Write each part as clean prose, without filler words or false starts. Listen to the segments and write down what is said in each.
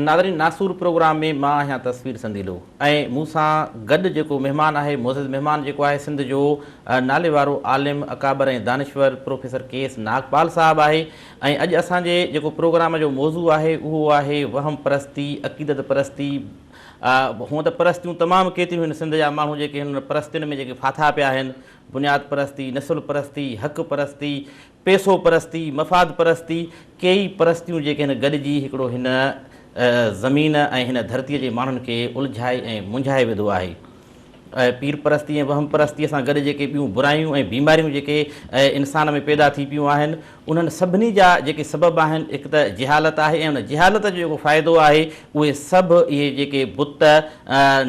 Nadreen नासूर programme में मां आहियां तस्वीर संदीलो ऐं मूंसां गॾु जेको महिमान आहे मोज़िज़ महिमान जेको आहे सिंध जो नाले वारो आलिम अकाबर ऐं दानिश्वर प्रोफेसर के.एस. नागपाल साहब आहे। ऐं अॼु असांजे जेको प्रोग्राम जो मौज़ू आहे उहो आहे वहम परस्ती अक़ीदत परस्ती। हूअं त परस्तियूं तमामु केतिरियूं आहिनि सिंध जा माण्हू जेके हिन परस्तियुनि में जेके फाथा पिया आहिनि, बुनियाद परस्ती, नसुल परस्ती, हक़ परस्ती, पैसो परस्ती, मफ़ाद परस्ती, कई परस्तियूं जेके आहिनि गॾिजी हिकिड़ो हिन ज़मीन ऐं हिन धरतीअ जे माण्हुनि खे उलझाए ऐं मुंझाए विधो आहे। पीर परस्ती ऐं वहम परस्तीअ सां गॾु जेके ॿियूं बुरायूं ऐं बीमारियूं जेके इंसान में पैदा थी पियूं आहिनि, उन्हनि सभिनी जा जेके सबब आहिनि, हिकु त जिहालत आहे ऐं उन जिहालत जो जेको फ़ाइदो आहे उहे सभु इहे जेके बुत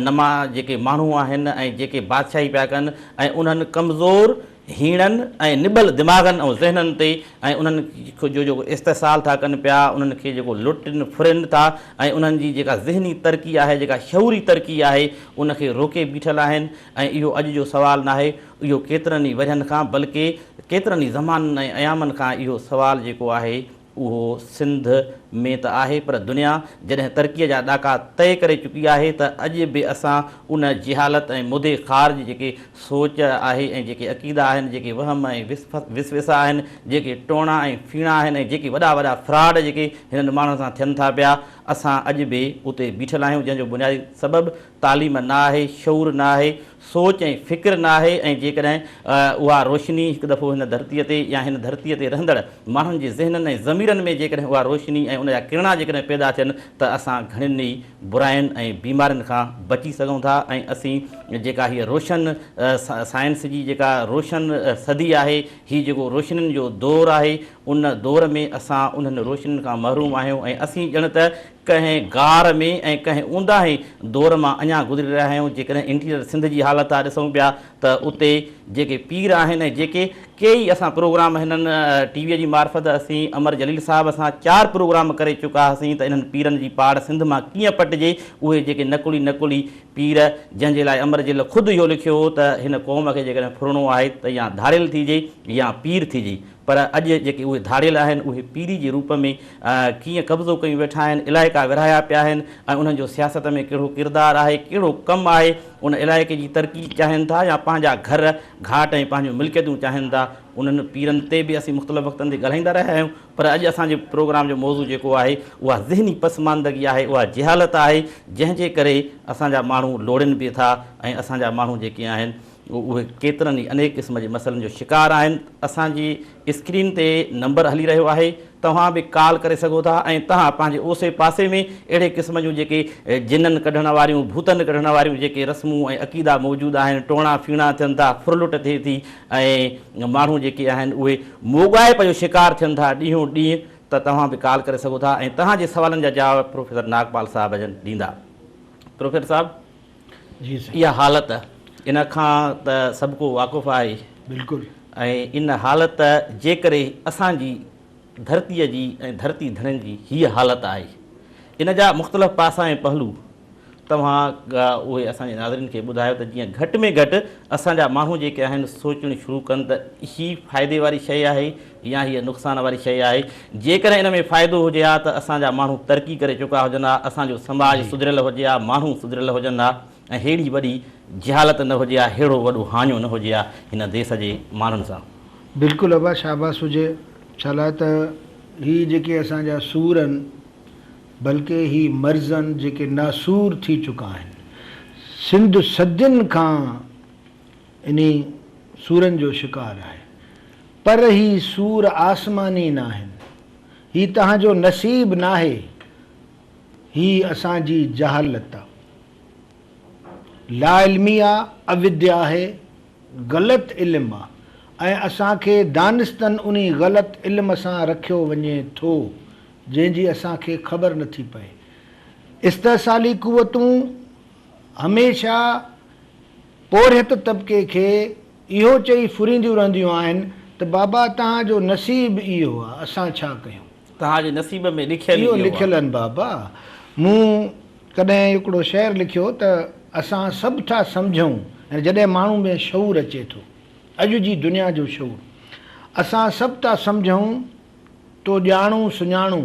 नमा जेके माण्हू आहिनि ऐं जेके बादशाही पिया कनि ऐं उन्हनि कमज़ोर हीणनि ऐं निबल दिमाग़नि ऐं ज़हननि ते ऐं उन्हनि जो जेको इस्तेसाल था कनि पिया, उन्हनि खे जेको लुटनि फुरनि था ऐं उन्हनि जी जेका ज़हनी तरक़ी आहे, जेका शऊरी तरक़ी आहे, उनखे रोके बीठल आहिनि। ऐं इहो अॼु जो सुवालु न आहे, इहो केतिरनि ई वजहनि खां बल्कि केतिरनि ई ज़माननि ऐं अयामनि खां इहो सुवालु जेको आहे उहो सिंध में त आहे, पर दुनिया जॾहिं तरक़ीअ जा ॾाका तय करे चुकी आहे त अॼु बि असां उन जिहालत ऐं मुदे ख़ारिज जेके सोच आहे ऐं जेके अक़ीदा आहिनि, जेके वहम ऐं विसविसा आहिनि, जेके टोणा ऐं फीणा आहिनि ऐं जेके वॾा वॾा फ्रॉड जेके हिननि माण्हुनि सां थियनि था पिया, असां अॼु बि उते बीठल आहियूं, जंहिंजो बुनियादी सबबु तालीम न आहे, शऊर न आहे, सोच ऐं फ़िक्र न आहे। ऐं जेकॾहिं उहा रोशनी हिकु दफ़ो हिन धरतीअ ते या हिन धरतीअ ते रहंदड़ माण्हुनि जे ज़हननि ऐं ज़मीरनि में जेकॾहिं उहा रोशनी ऐं उनजा किरणा जेकॾहिं पैदा थियनि त असां घणनि ई बुराइनि ऐं बीमारियुनि खां बची सघूं था। ऐं असीं जेका हीअ रोशन साइंस जी जेका रोशन सदी आहे, हीअ जेको रोशनियुनि जो दौरु आहे, उन दौर में असां उन्हनि रोशनियुनि खां महरूम आहियूं ऐं असीं ॼण त कंहिं गार में ऐं कंहिं ऊंदाहे दौर मां अञा गुज़री रहिया आहियूं। जेकॾहिं इंटीरियर सिंध जी हालत आहे ॾिसूं पिया त उते जेके पीर आहिनि ऐं जेके कई असां प्रोग्राम हिननि टीवीअ जी मार्फत असीं अमर जलील साहिब सां 4 प्रोग्राम करे चुका हुआसीं त इन्हनि पीरनि जी पाड़ सिंध मां कीअं पटिजे। उहे जेके नकुली पीर जंहिंजे लाइ अमर जलील ख़ुदि इहो लिखियो हो त हिन क़ौम खे जेकॾहिं फुरणो आहे त या धाड़ियल थीजे या पीर थीजे, पर अॼु जेके उहे धाड़ियल आहिनि उहे पीरी जे रूप में कीअं कब्ज़ो कयूं वेठा आहिनि, इलाइक़ा विरहाया पिया आहिनि ऐं उन्हनि जो सियासत में कहिड़ो किरदारु आहे, कहिड़ो कमु आहे, उन इलाइक़े जी तरक़ी चाहिनि था या पंहिंजा घर घाट ऐं पंहिंजूं मिल्कियतूं चाहिनि था। उन्हनि पीरनि ते बि असीं मुख़्तलिफ़ वक़्तनि ते ॻाल्हाईंदा रहिया आहियूं, पर अॼु असांजे प्रोग्राम जो मौज़ू जेको आहे उहा ज़हनी पसमानदगी आहे, उहा जिहालत आहे, जंहिंजे करे असांजा माण्हू लोड़नि बि था ऐं असांजा माण्हू जेके आहिनि उहे केतिरनि ई अनेक क़िस्म जे मसइलनि जो शिकार आहिनि। असांजी स्क्रीन ते नंबर हली रहियो आहे, तव्हां बि कॉल करे सघो था ऐं तव्हां पंहिंजे ओसे पासे में अहिड़े क़िस्म जूं जेके जिननि कढण वारियूं, भूतनि कढण वारियूं जेके रस्मूं ऐं अक़ीदा मौजूदु आहिनि, टोणा फीणा थियनि था, फुरलुट थिए थी ऐं माण्हू जेके आहिनि उहे मोगाइप जो शिकार थियनि था ॾींहों ॾींहुं, त तव्हां बि कॉल करे सघो था ऐं तव्हांजे सवालनि जा जवाब प्रोफेसर नागपाल साहब जन ॾींदा। प्रोफेसर साहब जी इहा हालत इन खां त सभु को वाक़ुफ़ु आहे बिल्कुलु, ऐं इन हालत जे करे असांजी धरतीअ जी ऐं धरती धड़नि जी हीअ हालत आहे, इन जा मुख़्तलिफ़ पासा ऐं पहलू तव्हां उहे असांजे नाज़रीन खे ॿुधायो त जीअं घटि में घटि असांजा माण्हू जेके आहिनि सोचणु शुरू कनि त हीअ फ़ाइदे वारी शइ आहे या हीअ नुक़सान वारी शइ आहे। जेकॾहिं इन में फ़ाइदो हुजे हा त असांजा माण्हू तरक़ी करे चुका हुजनि हा, असांजो समाज सुधरियल हुजे हा, माण्हू सुधरियल हुजनि हा ऐं अहिड़ी वॾी जिहालत न हुजे हा, अहिड़ो वॾो हाञो न हुजे हा हिन देश जे माण्हुनि सां। बिल्कुलु अबा शाबाश हुजे। छा लाइ त हीअ जेके असांजा सूर आहिनि, बल्कि ही मर्ज़ आहिनि जेके नासूर थी चुका आहिनि। सिंध सदियुनि खां इन सूरनि जो शिकार आहे, पर ही सूर आसमानी न आहिनि, ही तव्हांजो नसीब न आहे, ही असांजी जहालत आहे, लाइल्मी आहे, अविद्या आहे, ग़लति इल्मु आहे ऐं असांखे दानिस्तनि उन ग़लति इल्म सां रखियो वञे थो जंहिंजी असांखे ख़बर नथी पए। इस्तेसाली क़ुवतूं हमेशह पोरियत तबिके खे इहो चई फुरींदियूं रहंदियूं आहिनि त बाबा तव्हांजो नसीब इहो आहे, असां छा कयूं, तव्हांजे नसीब में लिखियलु इहो लिखियलु आहिनि बाबा। मूं कॾहिं हिकिड़ो शेर लिखियो त असां सभु था सम्झूं ऐं जॾहिं माण्हू में शऊर अचे थो, अॼु जी दुनिया जो शऊर, असां सभु था सम्झूं तो ॼाणूं सुञाणूं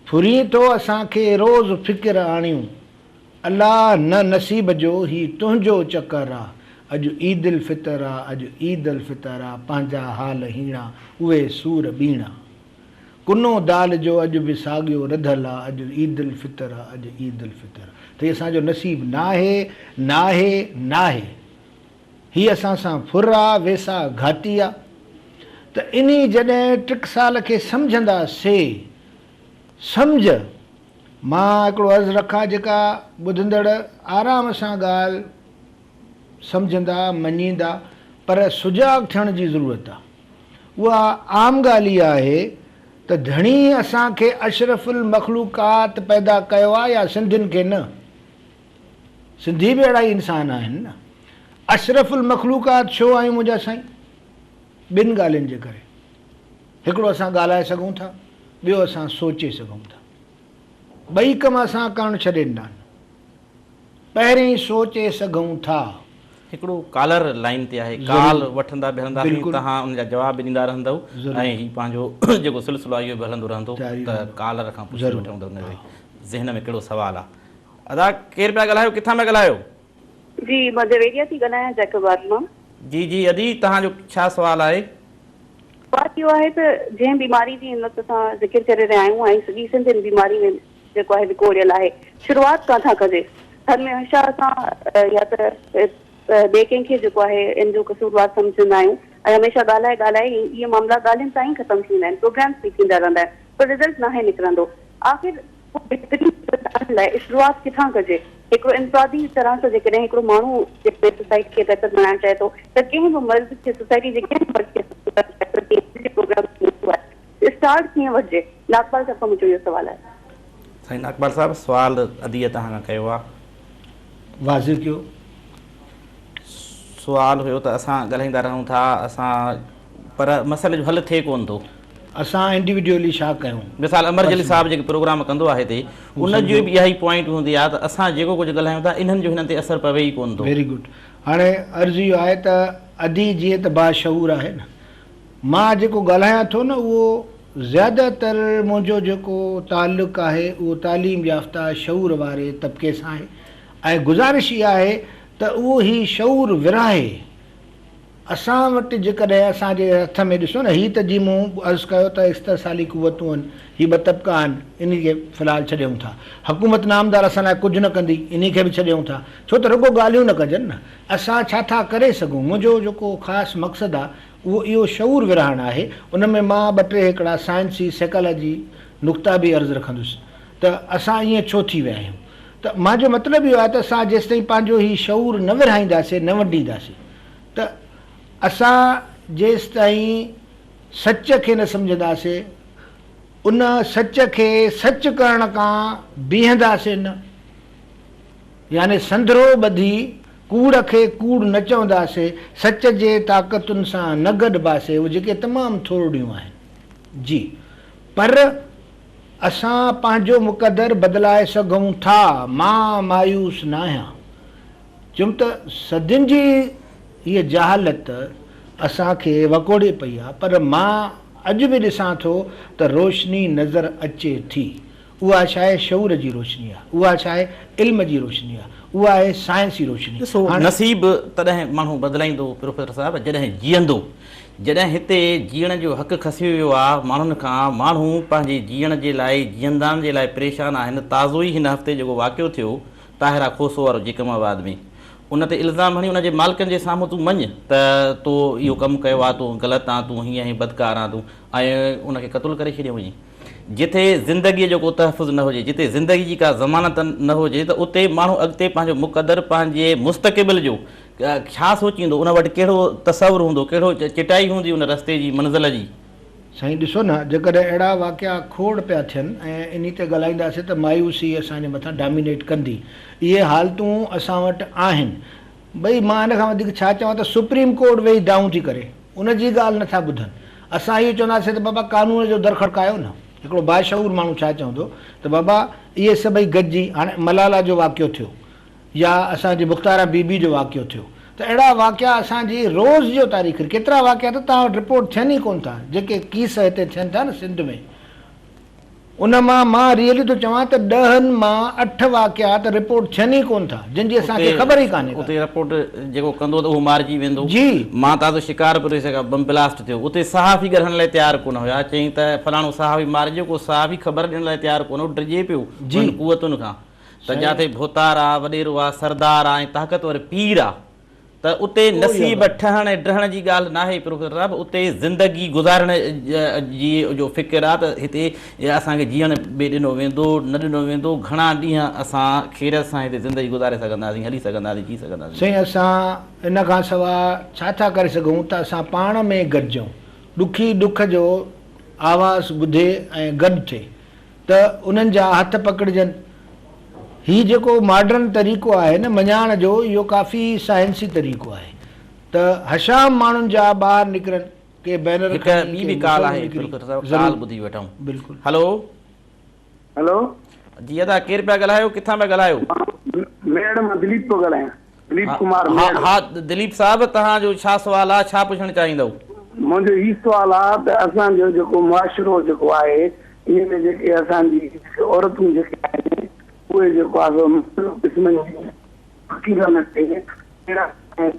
फुरी तो असांखे रोज़ फ़िक्र आणियूं, अलाह न नसीब जो ही तुंहिंजो चकर आहे, अॼु ईद उल फितर आहे, अॼु ईद उल फितर आहे, पंहिंजा हाल हीणा उहे सूर ॿीणा, कुनो दाल जो अॼु बि साॻियो रधल आहे, अॼु ईद उल फितर आहे, अॼु ईद उल फितर आहे। त हीअ असांजो नसीब नाहे नाहे नाहे, हीअ असां सां फुर आहे, वेसा घाती आहे। त इन जॾहिं टिकसाल खे सम्झंदासीं, सम्झ मां हिकिड़ो अर्ज़ु रखां जेका ॿुधंदड़ आराम सां ॻाल्हि सम्झंदा मञींदा, पर सुजाॻ थियण जी ज़रूरत आहे। उहा आम ॻाल्हि इहा आहे त धणी असांखे अशरफुल मखलूकात पैदा कयो आहे, या सिंधियुनि खे न, सिंधी बि अहिड़ा ई इंसान आहिनि न। अशरफुल मखलूकात छो आहियूं मुंहिंजा साईं? ॿिनि ॻाल्हियुनि जे करे। हिकिड़ो असां ॻाल्हाए सघूं था, ॿियो असां सोचे सघूं था। ॿई कम असां करणु छॾे ॾिना आहिनि। पहिरीं सोचे सघूं था। हिकिड़ो कॉलर लाइन ते आहे, कॉल वठंदा बि हलंदासीं, तव्हां उनजा जवाब ॾींदा रहंदव, ऐं हीउ पंहिंजो जेको सिलसिलो आहे इहो बि हलंदो रहंदो, त कॉलर खां पुछी वठंदव उनजे ज़हन में कहिड़ो सुवालु आहे। अदा केरु पिया ॻाल्हायो, किथां पिया ॻाल्हायो? जी मां देवेरिया थी ॻाल्हायां जैकोबाद मां। जी जी अदी, तव्हांजो छा सुवालु आहे? बात इहो आहे त जंहिं बीमारी जी हिन वक़्तु असां ज़िक्र करे रहिया आहियूं, ऐं सॼी सिंधियुनि बीमारी में जेको आहे विकोड़ियल आहे, शुरूआति काथां कजे? हर में हमेशह असां या त ॿिए कंहिंखे जेको आहे इन जो कसूरवार सम्झंदा आहियूं, ऐं हमेशह ॻाल्हाए ॻाल्हाए इहे मामला ॻाल्हियुनि सां ई ख़तमु थींदा आहिनि, प्रोग्राम्स बि थींदा रहंदा आहिनि, पर रिज़ल्ट नाहे निकिरंदो। आख़िर लाइ शुरूआति किथां कजे? हिकिड़ो इंफरादी तरह सां जेकॾहिं हिकिड़ो माण्हू सोसाइटी खे बहितर बणाइणु चाहे थो, त कंहिं बि मर्ज़ खे सोसाइटी जे कंहिं बि प्रोग्राम स्टार्ट कीअं वठिजे? नागपाल साहिब खां मुंहिंजो इहो सुवालु आहे। साईं नागपाल साहिबु, सुवालु अदीअ तव्हां खां कयो आहे, वाज़िह कयो। सुवालु हुयो त असां ॻाल्हाईंदा रहूं था असां, पर मसइले जो हल थिए कोन थो। असां इंडिविजुअली छा कयूं? मिसाल अमर जली साहिबु जेके प्रोग्राम कंदो आहे हिते, उनजी बि इहा ई पॉइंट हूंदी आहे त असां जेको कुझु ॻाल्हायूं था इन्हनि जो हिननि ते असरु पवे ई कोन थो। Very good. हाणे अर्ज़ु इहो आहे त अदी जीअं त बाशऊर आहे न, मां जेको ॻाल्हायां थो न उहो ज़्यादातर मुंहिंजो जेको तालुक़ु आहे उहो तालीम याफ़्ता शऊर वारे तबिके सां आहे, ऐं गुज़ारिश इहा आहे त उहो ई शऊर विरहाए। असां वटि जेकॾहिं असांजे हथ में ॾिसो न, हीअ त जी मूं अर्ज़ु कयो त इख़्तिसाली क़ुवतूं आहिनि, हीअ ॿ तबिका आहिनि, इन खे फ़िलहालु छॾियूं था। हुकूमत नामदार असां लाइ कुझु न कंदी, इन खे बि छॾियूं था, छो त रुॻो ॻाल्हियूं न कजनि न। असां छा था करे सघूं? मुंहिंजो जेको ख़ासि मक़सदु आहे उहो इहो शऊर विरहाइणु आहे। उन में मां ॿ टे हिकिड़ा साइंसी साइकोलॉजी नुक़्ता बि अर्ज़ु रखंदुसि त असां ईअं छो थी विया आहियूं। त मुंहिंजो मतिलबु इहो आहे त असां जेसि ताईं पंहिंजो हीउ शऊर न विरहाईंदासीं, न वंडींदासीं, त असां जेसि ताईं सच खे न सम्झंदासीं, उन सच खे सच करण खां बीहंदासीं न, यानी संदरो ॿधी कूड़ खे कूड़ न चवंदासीं, सच जे ताक़तुनि सां न गॾिबासीं, उहे जेके तमामु थोरियूं आहिनि जी, पर असां पंहिंजो मुक़दर बदिलाए सघूं था। मां मायूस न आहियां, चुम त सदियुनि जी हीअ जहालत असांखे वकोड़े पई आहे, पर मां अॼु बि ॾिसां थो त रोशनी नज़र अचे थी। उहा छा आहे? शऊर जी रोशनी आहे, उहा छा आहे? इल्म जी रोशनी आहे, उहा आहे साइंसी रोशनी। नसीब तॾहिं माण्हू बदिलाईंदो प्रोफेसर साहिबु जॾहिं जीअंदो। जॾहिं हिते जीअण जो हक़ु खसी वियो आहे माण्हुनि खां, माण्हू पंहिंजे जीअण जे लाइ, जीअंदान जे लाइ परेशान आहिनि। ताज़ो ई हिन हफ़्ते जेको वाक़ियो थियो ताहिरा खोसो वारो जेकमाबाद में, उन ते इल्ज़ाम हणी उनजे मालिकनि जे साम्हूं तूं मञ त तो इहो कमु कयो आहे, तूं ग़लति आहे, तूं हीअं ई बदकार आहे, तूं ऐं उनखे क़तलु करे छॾियो वञे। जिथे ज़िंदगीअ जो को तहफ़ुज़ न हुजे, जिते ज़िंदगी जी का ज़मानत न हुजे, त उते माण्हू अॻिते पंहिंजो मुक़दर, पंहिंजे मुस्तक़बिल जो छा सोचींदो? उन वटि कहिड़ो तसवुरु हूंदो, कहिड़ो चिटाई हूंदी उन रस्ते जी, मंज़िल जी? साईं ॾिसो न, जेकॾहिं अहिड़ा वाक़िया खोड़ पिया थियनि ऐं इन ते ॻाल्हाईंदासीं त मायूसी असांजे मथां डोमिनेट कंदी। इहे हालतूं असां वटि आहिनि। भई मां हिन खां वधीक छा चवां त सुप्रीम कोर्ट वेही दाऊं थी करे, उनजी ॻाल्हि नथा ॿुधनि। असां इहो चवंदासीं त बाबा कानून जो दर खड़कायो न। हिकिड़ो बाशऊर माण्हू छा चवंदो त बाबा इहे सभई गॾिजी, हाणे मलाला जो वाक़ियो थियो या असांजी मुख़्तारा बीबी जो वाक़ियो थियो, त अहिड़ा वाक़िया असांजी रोज़ जो तारीख़, केतिरा वाक़िया त तव्हां वटि रिपोर्ट थियनि ई कोन था, जेके कीस हिते थियनि था न सिंध में। उन मां रियली थो चवां त 10 मां 8 वाक़ियात रिपोर्ट थियनि ई कोन था जिन जी असांखे ख़बर ई कान्हे उते रिपोर्ट जेको कंदो त उहो मारिजी वेंदो जी मां ताज़ो शिकार पियो रही सघां बम ब्लास्ट थियो उते सहाफ़ी ॻणण लाइ तयारु कोन हुया चई त फलाणो सहाफ़ी मारिजो को सहाफ़ी ख़बर ॾियण लाइ तयारु कोन हो डिॼे पियो जी कुवतुनि खां त जिते भोतार आहे वॾेरो आहे सरदार आहे ऐं ताक़तवर पीर आहे त उते नसीब ठहण ऐं ड्रहण जी ॻाल्हि न आहे प्रोफेसर साहब उते ज़िंदगी गुज़ारण जी जो फ़िक्र आहे त हिते असांखे जीअण ॿिए ॾिनो वेंदो न ॾिनो वेंदो घणा ॾींहं असां ख़ैरियत सां हिते ज़िंदगी गुज़ारे सघंदासीं हली सघंदासीं जी सघंदासीं साईं असां इन खां सवाइ छा था करे सघूं त असां पाण में गॾिजूं ॾुखी ॾुख जो आवाज़ु ॿुधे ऐं गॾु थिए त उन्हनि जा हथ पकड़जनि ही जेको मॉडर्न तरीक़ो आहे न मञाण जो इहो काफ़ी साइंसी तरीक़ो आहे त हशाम माण्हुनि जा ॿाहिरि निकिरनि के बैनर हिकु ॿी बि ॻाल्हि आहे प्रोफेसर साहब ॻाल्हि ॿुधी वठूं बिल्कुलु हलो हेलो जी अदा केरु पिया ॻाल्हायो किथां पिया ॻाल्हायो मेड़ मां दिलीप पियो ॻाल्हायां दिलीप कुमार हा हा दिलीप साहब तव्हांजो छा सुवालु आहे छा पुछणु चाहींदव मुंहिंजो ही सुवाल आहे त असांजो जेको मुआशिरो जेको आहे इन में जेके असांजी औरतूं जेके आहिनि उहे जेको आहे मुख़्तलिफ़ क़िस्मनि जी फ़क़ीरनि ते अहिड़ा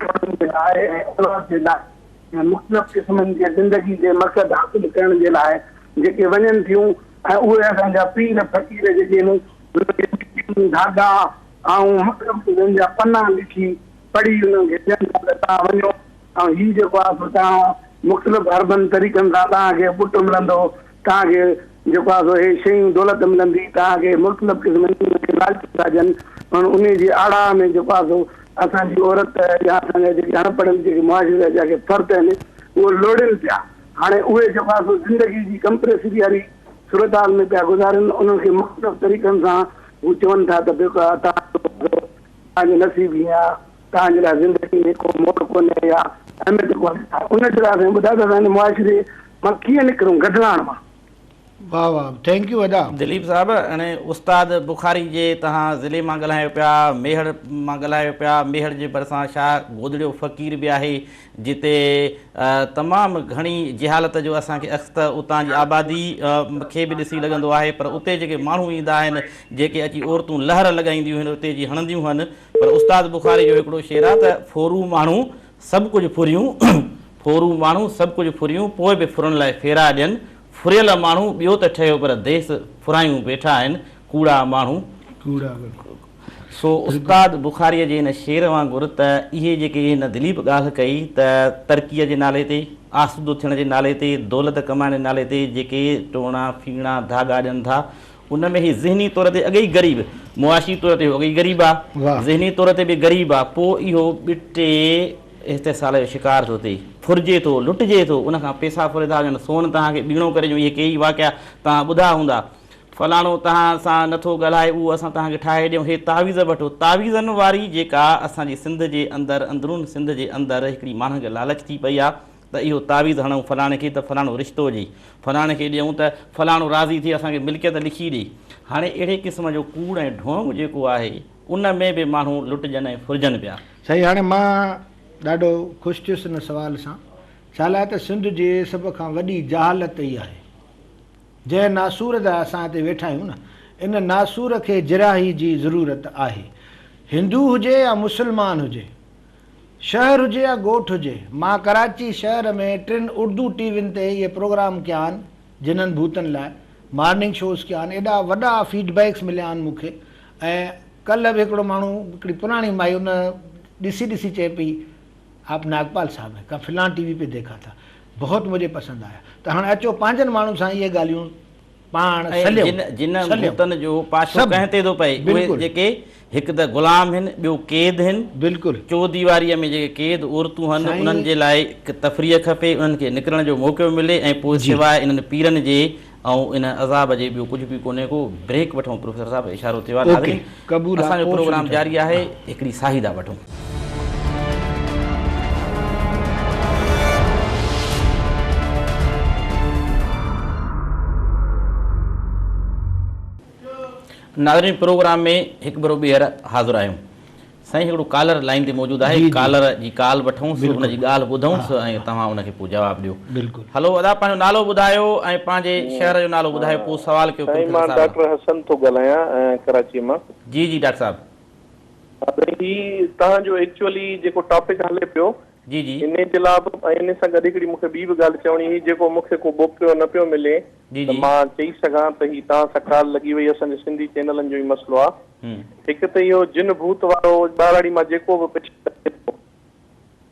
करण जे लाइ ऐं औलाद जे लाइ मुख़्तलिफ़ क़िस्मनि जे ज़िंदगी जे मक़सद हासिल करण जे लाइ जेके वञनि थियूं ऐं उहे असांजा पीर फ़क़ीर जेके आहिनि धागा ऐं मुख़्तलिफ़ क़िस्मनि जा पना लिखी पढ़ी उन्हनि खे ॾियनि था त तव्हां वञो ऐं हीअ जेको आहे तव्हां मुख़्तलिफ़ अरबनि तरीक़नि सां तव्हांखे पुटु मिलंदो तव्हांखे जेको आहे सो हे शयूं दौलत मिलंदी तव्हांखे मुख़्तलिफ़ क़िस्मनि लालची था ॾियनि उन जी आड़ा में जेको आहे सो असांजी औरत या असांजा जेके अनपढ़ जेके मुआशिरे जा जेके फ़र्द आहिनि उहे लोड़नि पिया हाणे उहे जेको आहे सो ज़िंदगी जी कंप्रेसिटी वारी सूरताल में पिया गुज़ारनि उन्हनि खे मुख़्तलिफ़ तरीक़नि सां हू चवनि था त जेको आहे तव्हांजो नसीब हीअं आहे तव्हांजे लाइ ज़िंदगी में को मोड़ कोन्हे या अहमियत कोन्हे उन जे लाइ ॿुधायो त असांजे मुआशिरे मां कीअं निकिरूं गॾिलाण मां वाह वाह थैंक यू अदा दिलीप साहब हाणे उस्ताद बुखारी जे तव्हां ज़िले मां ॻाल्हायो पिया मेहर मां ॻाल्हायो पिया मेहर जे भरिसां छा गोदड़ियो फ़क़ीर बि आहे जिते तमामु घणी जिहालत जो असांखे अख़्त उतां जी आबादी खे बि ॾिसी लॻंदो आहे पर उते जेके माण्हू ईंदा आहिनि जेके अची औरतूं लहर लॻाईंदियूं आहिनि उते जी हणंदियूं आहिनि पर उस्ताद बुखारी जो हिकिड़ो शेर आहे त फोरू माण्हू सभु कुझु फुरियूं फोरू माण्हू सभु कुझु फुरियूं पोइ बि फुरण लाइ फेरा ॾियनि फुरियल माण्हू ॿियो त ठहियो पर देस फुरायूं वेठा आहिनि कूड़ा माण्हू कूड़ा सो उस्ताद बुखारीअ जे हिन शेर वांगुरु त इहे जेके हिन दिलीप ॻाल्हि कई त तरक़ीअ जे नाले ते आसूदो थियण जे नाले ते दौलत कमाइण जे नाले ते जेके टोणा फीणा धागा ॾियनि था उन में ई ज़हनी तौर ते अॻे ई ग़रीब मुआशी तौर ते अॻे ई ग़रीब आहे ज़हनी तौर ते बि ग़रीब आहे पोइ इहो ॿिटे इस्तेसाल जो शिकार थो थिए फुरिजे थो लुटिजे थो उनखां पैसा फुरे था वञनि सोन तव्हांखे ॿीणो करे ॾियूं इहे कई वाक़िया तव्हां ॿुधा हूंदा फलाणो तव्हां सां नथो ॻाल्हाए उहो असां तव्हांखे ठाहे ॾियूं हे तावीज़ वठो तावीज़नि वारी जेका असांजी सिंध जे अंदरि अंदरून सिंध जे अंदरि हिकिड़ी माण्हुनि खे लालच थी पई आहे त इहो तावीज़ हणूं फलाणे खे त फलाणो रिश्तो ॾिए फलाणे खे ॾियूं त फलाणो राज़ी थी असांखे मिल्कियत लिखी ॾिए हाणे अहिड़े क़िस्म जो कूड़ ऐं ढोंग जेको आहे उन में बि माण्हू लुटिजनि ऐं फुरिजनि पिया सही हाणे मां ॾाढो ख़ुशि थियुसि हिन सुवाल सां छा लाइ त सिंध जे सभ खां वॾी जहालत ई आहे जंहिं नासूर जा असां हिते वेठा आहियूं न इन नासूर खे जिराही जी ज़रूरत आहे हिंदू हुजे या मुस्लमान हुजे शहर हुजे या ॻोठ हुजे मां कराची शहर में 3 उर्दू टीवियुनि ते इहे प्रोग्राम कया आहिनि जिन्हनि भूतनि लाइ मॉर्निंग शोज़ कया आहिनि एॾा वॾा फीडबैक्स मिलिया आहिनि मूंखे ऐं कल्ह बि हिकिड़ो माण्हू हिकिड़ी पुराणी माई उन ॾिसी ॾिसी चए पई आप नागपाल साहब है का फिलान टीवी पे देखा था बहुत मुझे पसंद आया त हाणे अचो पंहिंजनि माण्हुनि सां इहे ॻाल्हियूं पाण जिन भूतनि जो पाछो कंहिं ते थो पए उहे जेके हिकु त ग़ुलाम आहिनि ॿियो क़ैद आहिनि बिल्कुलु चौदीवारीअ में जेके क़ैद औरतूं आहिनि उन्हनि जे लाइ हिकु तफ़रीह खपे उन्हनि खे निकिरण जो मौक़ो मिले ऐं पोइ सवाइ इन्हनि पीरनि जे ऐं इन अज़ाब जे ॿियो कुझु बि कोन्हे को ब्रेक वठूं प्रोफेसर साहिबु इशारो थियो आहे असांजो प्रोग्राम जारी आहे हिकिड़ी साहिदा वठूं नाज़रीन प्रोग्राम में हिकु भेरो ॿीहर हाज़िर आहियूं साईं हिकिड़ो कॉलर लाइन ते मौजूदु आहे, जी, जी। कॉलर जी कॉल वठूंसि, बिल्कुलु। हुनजी ॻाल्हि ॿुधूंसि ऐं तव्हां उनखे पोइ जवाबु ॾियो। बिल्कुलु। हलो अदा, पंहिंजो नालो ॿुधायो ऐं पंहिंजे शहर जो नालो ॿुधायो, पोइ सवाल कयो साईं, प्रोफेसर मां साहिब। डॉक्टर हसन थो ॻाल्हायां कराची मां। जी जी डॉक्टर साहब। ही तव्हांजो एक्चुअली जेको टॉपिक हले पियो जी जी इन जे लाइ ऐं इन सां गॾु हिकिड़ी मूंखे ॿी बि ॻाल्हि चवणी हुई, जेको मूंखे को पियो न पियो मिले जी त जी मां चई सघां त ही तव्हां सां कॉल लॻी वई असांजे सिंधी चैनलनि जो ई मसइलो आहे। हम्म, हिकु त इहो जिन भूत वारो ॿारड़ी मां जेको बि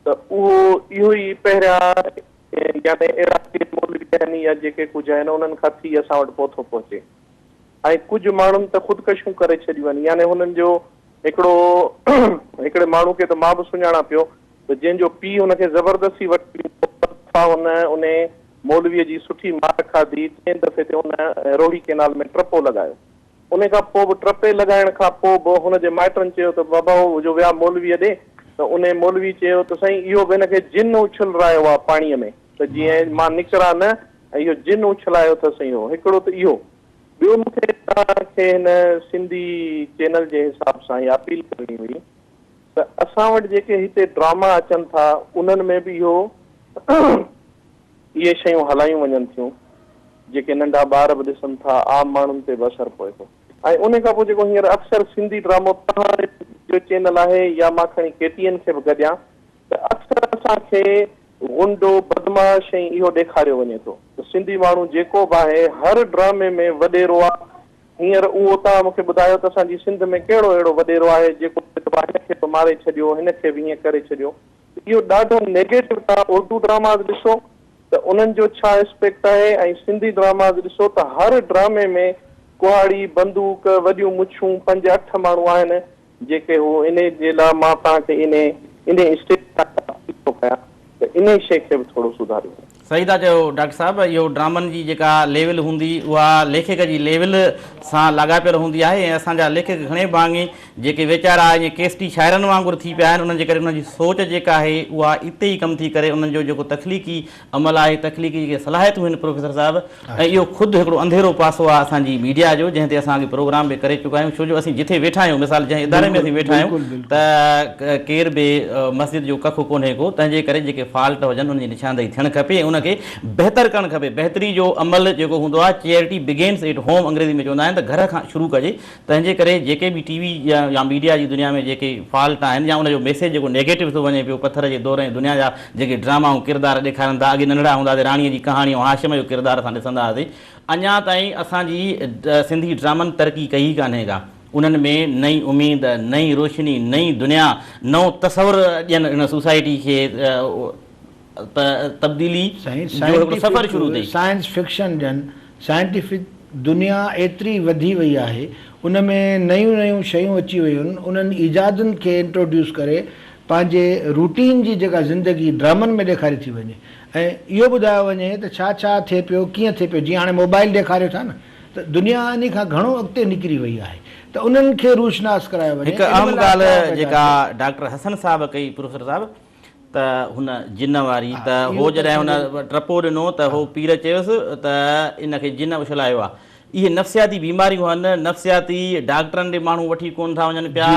त उहो इहो ई पहिरियां यानी अहिड़ा के मौलवी आहिनि या जेके कुझु आहिनि उन्हनि खां थी असां वटि पोइ थो पहुचे, ऐं कुझु माण्हुनि त ख़ुदकशियूं करे छॾियूं आहिनि। यानी हुननि जो हिकिड़े माण्हू खे त मां बि सुञाणा पियो त जंहिंजो पीउ हुनखे ज़बरदस्ती वठी उन मौलवीअ जी सुठी मार खाधी, 3 दफ़े ते उन रोही केनाल में ट्रपो लॻायो। उन खां पोइ बि ट्रपे लॻाइण खां पोइ बि हुनजे माइटनि चयो त बाबा जो विया मौलवीअ ॾे, त उन मौलवी चयो त साईं इहो बि हिनखे जिन उछल रहियो आहे पाणीअ में, त जीअं मां निकिरा न ऐं इहो जिन उछलायो अथसि। इहो हिकिड़ो त इहो। ॿियो मूंखे तव्हांखे हिन सिंधी चैनल जे हिसाब सां इहा अपील करणी हुई त असां वटि जेके हिते ड्रामा अचनि था उन्हनि में बि इहो इहे शयूं हलायूं वञनि थियूं, जेके नंढा ॿार बि ॾिसनि था, आम माण्हुनि ते बि असरु पए थो। ऐं उन खां पोइ जेको हींअर अक्सर सिंधी ड्रामो तव्हांजो चैनल आहे या मां खणी KTN खे बि गॾियां त अक्सर असांखे गुंडो बदमाश ऐं इहो ॾेखारियो वञे थो त सिंधी माण्हू जेको बि आहे हर ड्रामे में वॾेरो आहे। हींअर उहो तव्हां मूंखे ॿुधायो त असांजी सिंध में कहिड़ो अहिड़ो वॾेरो आहे जेको हिनखे बि मारे छॾियो, हिनखे बि हीअं करे छॾियो। इहो ॾाढो नेगेटिव। तव्हां उर्दू ड्रामाज़ ॾिसो त उन्हनि जो छा एस्पेक्ट आहे, ऐं सिंधी ड्रामाज़ ॾिसो त हर ड्रामे में कुहाड़ी, बंदूक, वॾियूं मुछूं, 5-8 माण्हू आहिनि जेके हू इन जे लाइ मां तव्हांखे इन स्टेज थो कयां त इन शइ खे बि थोरो सुधारियो। सही था चयो डॉक्टर साहब। इहो ड्रामनि जी जेका लेवल हूंदी उहा लेखक जी लेवल सां लाॻापियल हूंदी आहे, ऐं असांजा लेखक घणे भाङे जेके वीचारा ईअं केसटी शाइरनि वांगुरु थी पिया आहिनि, उन्हनि जे करे उन्हनि जी सोच जेका आहे उहा इते ई कमु थी करे उन्हनि जो जेको तख़लीक़ी अमल आहे, तख़लीक़ी जेके सलाहियतूं आहिनि प्रोफेसर साहिब, ऐं इहो ख़ुदि हिकिड़ो अंधेरो पासो आहे असांजी मीडिया जो, जंहिं ते असांखे प्रोग्राम बि करे चुका आहियूं। छो जो असीं जिथे वेठा आहियूं, मिसाल जंहिं इदारे में असीं वेठा आहियूं त केर बि मस्जिद जो कखु कोन्हे को, तंहिंजे करे जेके फॉल्ट हुजनि उनजी निशानदेही थियणु खपे, उनखे बहितर करणु खपे। बहितरी जो अमल जेको हूंदो आहे, चैरिटी बिगिन्स एट होम अंग्रेज़ी में चवंदा आहिनि, त घर खां शुरू कजे। तंहिंजे करे जेके बि TV या मीडिया जी दुनिया में जेके फॉल्ट आहिनि या उनजो मैसेज जेको नेगेटिव थो वञे पियो, पत्थर जे दौर ऐं दुनिया जा जेके ड्रामा ऐं किरदार ॾेखारनि था, अॻे नंढड़ा हूंदासीं राणीअ जी कहाणी ऐं हाशिम जो किरदार असां ॾिसंदा हुआसीं, अञा ताईं असांजी सिंधी ड्रामनि तरक़ी कई कान्हे का। उन्हनि में नई उमेद, नई रोशनी, नई दुनिया, नओं तसवुरु ॾियनि इन सोसाइटी खे तब्दीली जो सफ़र शुरू थिए। साइंस फिक्शन ॼण साइंटिफिक दुनिया एतिरी वधी वई आहे, उन में नयूं नयूं शयूं अची वियूं आहिनि। उन्हनि ईजादुनि खे इंट्रोड्यूस करे पंहिंजे रूटीन जी जेका ज़िंदगी ड्रामनि में ॾेखारी थी वञे, ऐं इहो ॿुधायो वञे त छा छा थिए पियो, कीअं थिए पियो। जीअं हाणे मोबाइल ॾेखारियो था न, त दुनिया इन खां घणो अॻिते निकिरी वई आहे, त उन्हनि खे रोशनास करायो वञे। हिकु अहम ॻाल्हि जेका डॉक्टर हसन साहब कई प्रोफेसर साहब, त हुन जिन वारी, त हो जॾहिं हुन ट्रपो ॾिनो त हो पीर चयोसि त इनखे जिन उछलायो आहे। इहे नफ़्सियाती बीमारियूं आहिनि, नफ़्सियाती डॉक्टरनि ॾे माण्हू वठी कोन था वञनि पिया,